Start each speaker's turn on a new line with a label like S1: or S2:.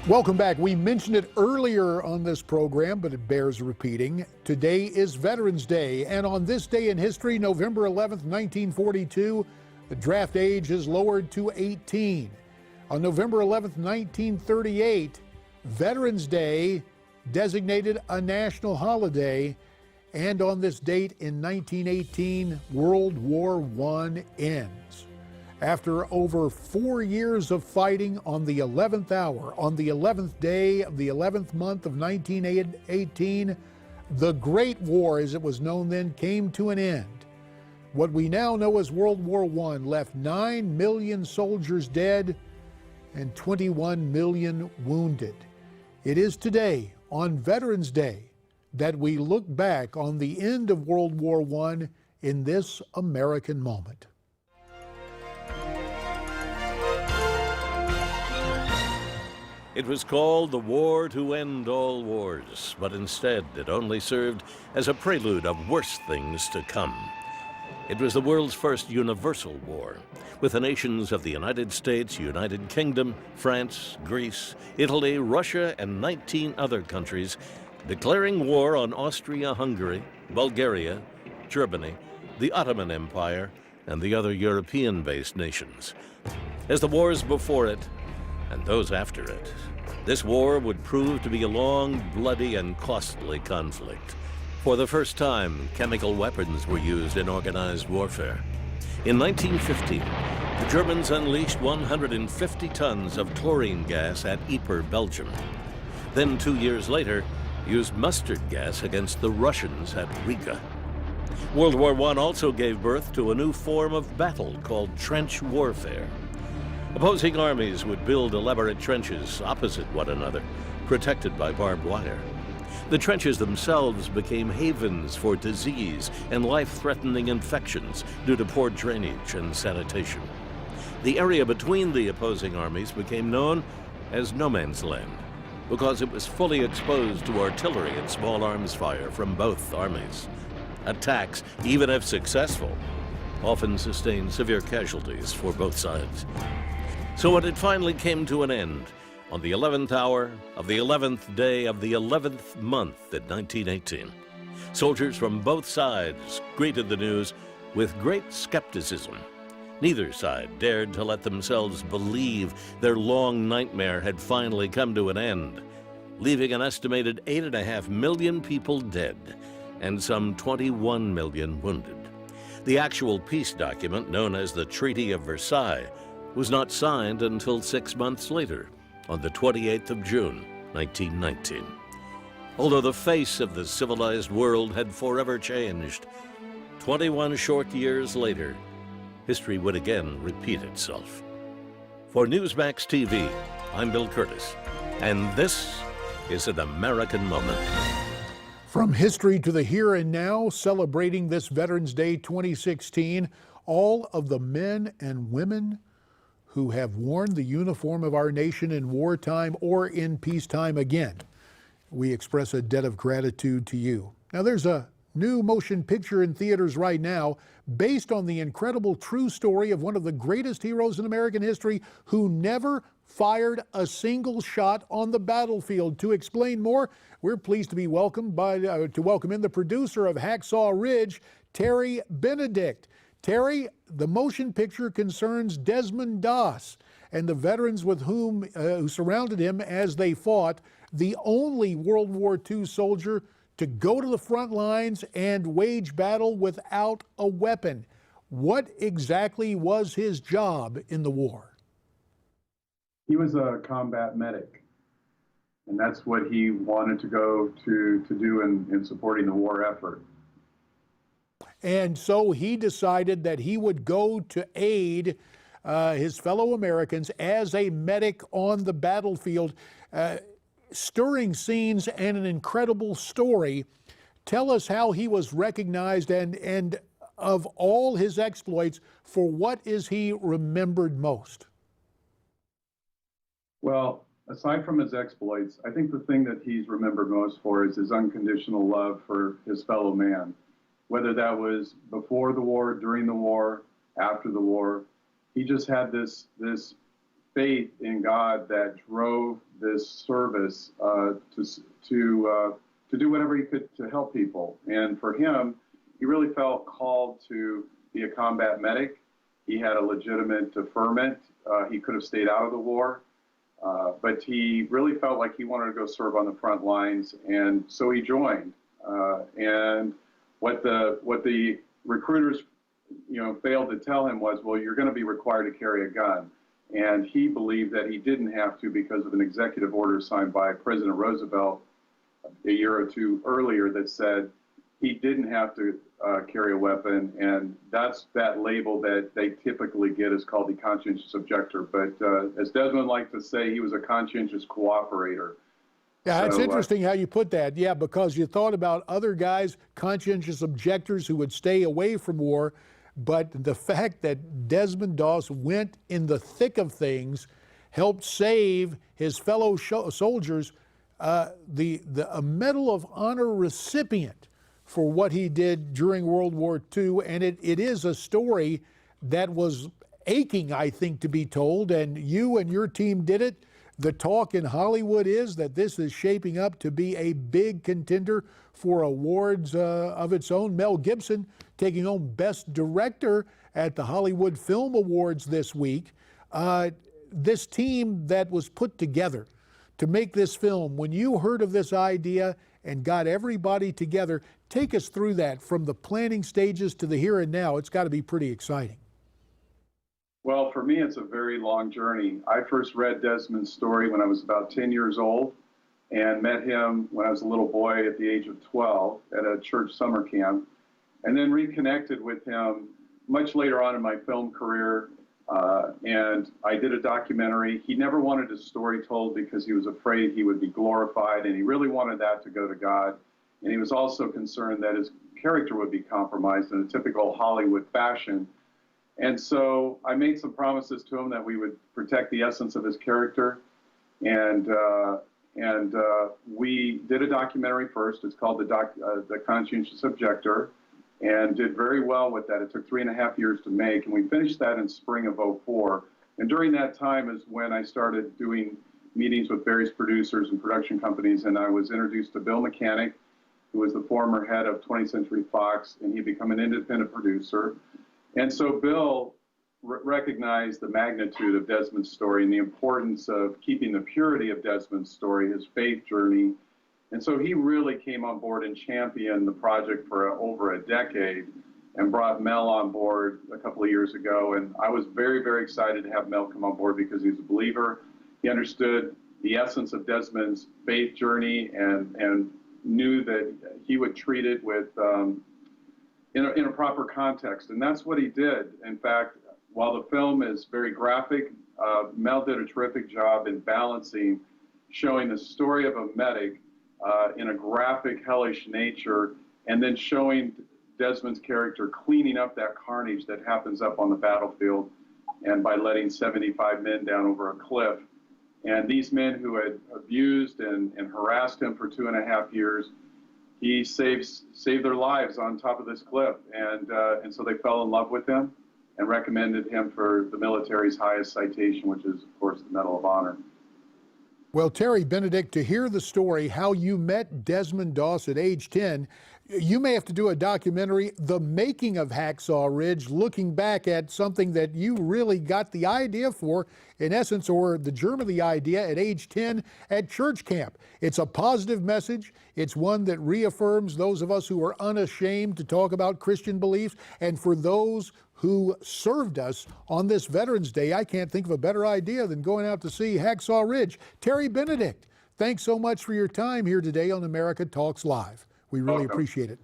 S1: Welcome back. We mentioned it earlier on this program, but it bears repeating. Today is Veterans Day, and on this day in history, November 11th, 1942, the draft age is lowered to 18. On November 11th, 1938, Veterans Day designated a national holiday, and on this date in 1918, World War I ends. After over 4 years of fighting, on the 11th hour, on the 11th day of the 11th month of 1918, the Great War, as it was known then, came to an end. What we now know as World War I left 9 million soldiers dead and 21 million wounded. It is today, on Veterans Day, that we look back on the end of World War I in this American moment.
S2: It was called the War to End All Wars, but instead it only served as a prelude of worse things to come. It was the world's first universal war, with the nations of the United States, United Kingdom, France, Greece, Italy, Russia, and 19 other countries declaring war on Austria-Hungary, Bulgaria, Germany, the Ottoman Empire, and the other European-based nations. As the wars before it, and those after it, this war would prove to be a long, bloody, and costly conflict. For the first time, chemical weapons were used in organized warfare. In 1915, the Germans unleashed 150 tons of chlorine gas at Ypres, Belgium. Then 2 years later, used mustard gas against the Russians at Riga. World War I also gave birth to a new form of battle called trench warfare. Opposing armies would build elaborate trenches opposite one another, protected by barbed wire. The trenches themselves became havens for disease and life-threatening infections due to poor drainage and sanitation. The area between the opposing armies became known as no man's land because it was fully exposed to artillery and small arms fire from both armies. Attacks, even if successful, often sustained severe casualties for both sides. So when it finally came to an end, on the 11th hour of the 11th day of the 11th month in 1918, soldiers from both sides greeted the news with great skepticism. Neither side dared to let themselves believe their long nightmare had finally come to an end, leaving an estimated 8.5 million people dead and some 21 million wounded. The actual peace document, known as the Treaty of Versailles, was not signed until 6 months later, on the 28th of June, 1919. Although the face of the civilized world had forever changed, 21 short years later, history would again repeat itself. For Newsmax TV, I'm Bill Curtis, and this is an American moment.
S1: From history to the here and now, celebrating this Veterans Day 2016, all of the men and women who have worn the uniform of our nation in wartime or in peacetime again, we express a debt of gratitude to you. Now, there's a new motion picture in theaters right now based on the incredible true story of one of the greatest heroes in American history who never fired a single shot on the battlefield. To explain more, we're pleased to be welcomed to welcome in the producer of Hacksaw Ridge, Terry Benedict. Terry, the motion picture concerns Desmond Doss and the veterans with whom who surrounded him as they fought, the only World War II soldier to go to the front lines and wage battle without a weapon. What exactly was his job in the war?
S3: He was a combat medic, and that's what he wanted to go to do in supporting the war effort.
S1: And so he decided that he would go to aid his fellow Americans as a medic on the battlefield. Stirring scenes and an incredible story. Tell us how he was recognized and of all his exploits, for what is he remembered most?
S3: Well, aside from his exploits, I think the thing that he's remembered most for is his unconditional love for his fellow man. Whether that was before the war, during the war, after the war, he just had this faith in God that drove this service to do whatever he could to help people. And for him, he really felt called to be a combat medic. He had a legitimate deferment. He could have stayed out of the war, but he really felt like he wanted to go serve on the front lines, and so he joined. And what the recruiters, failed to tell him was, well, you're going to be required to carry a gun. And he believed that he didn't have to because of an executive order signed by President Roosevelt a year or two earlier that said he didn't have to carry a weapon. And that's that label that they typically get is called the conscientious objector. But as Desmond liked to say, he was a conscientious cooperator.
S1: Yeah, it's
S3: So,
S1: interesting how you put that. Yeah, because you thought about other guys, conscientious objectors who would stay away from war, but the fact that Desmond Doss went in the thick of things, helped save his fellow soldiers, a Medal of Honor recipient for what he did during World War II, and it is a story that was aching, I think, to be told, and you and your team did it. The talk in Hollywood is that this is shaping up to be a big contender for awards of its own. Mel Gibson taking home Best Director at the Hollywood Film Awards this week. This team that was put together to make this film, when you heard of this idea and got everybody together, take us through that from the planning stages to the here and now. It's got to be pretty exciting.
S3: Well, for me, it's a very long journey. I first read Desmond's story when I was about 10 years old and met him when I was a little boy at the age of 12 at a church summer camp, and then reconnected with him much later on in my film career. And I did a documentary. He never wanted his story told because he was afraid he would be glorified, and he really wanted that to go to God. And he was also concerned that his character would be compromised in a typical Hollywood fashion. And so I made some promises to him that we would protect the essence of his character. And we did a documentary first. It's called The Conscientious Objector, and did very well with that. It took 3.5 years to make, and we finished that in spring of '04. And during that time is when I started doing meetings with various producers and production companies, and I was introduced to Bill Mechanic, who was the former head of 20th Century Fox, and he'd become an independent producer. And so Bill recognized the magnitude of Desmond's story and the importance of keeping the purity of Desmond's story, his faith journey. And so he really came on board and championed the project for over a decade and brought Mel on board a couple of years ago. And I was very, very excited to have Mel come on board because he's a believer. He understood the essence of Desmond's faith journey and knew that he would treat it with in a proper context, and that's what he did. In fact, while the film is very graphic, Mel did a terrific job in balancing, showing the story of a medic in a graphic, hellish nature, and then showing Desmond's character cleaning up that carnage that happens up on the battlefield, and by letting 75 men down over a cliff. And these men who had abused and harassed him for 2.5 years, he saved their lives on top of this cliff, and so they fell in love with him and recommended him for the military's highest citation, which is, of course, the Medal of Honor.
S1: Well, Terry Benedict, to hear the story, how you met Desmond Doss at age 10, you may have to do a documentary, The Making of Hacksaw Ridge, looking back at something that you really got the idea for, in essence, or the germ of the idea at age 10 at church camp. It's a positive message. It's one that reaffirms those of us who are unashamed to talk about Christian beliefs. And for those who served us on this Veterans Day, I can't think of a better idea than going out to see Hacksaw Ridge. Terry Benedict, thanks so much for your time here today on America Talks Live. We really appreciate it.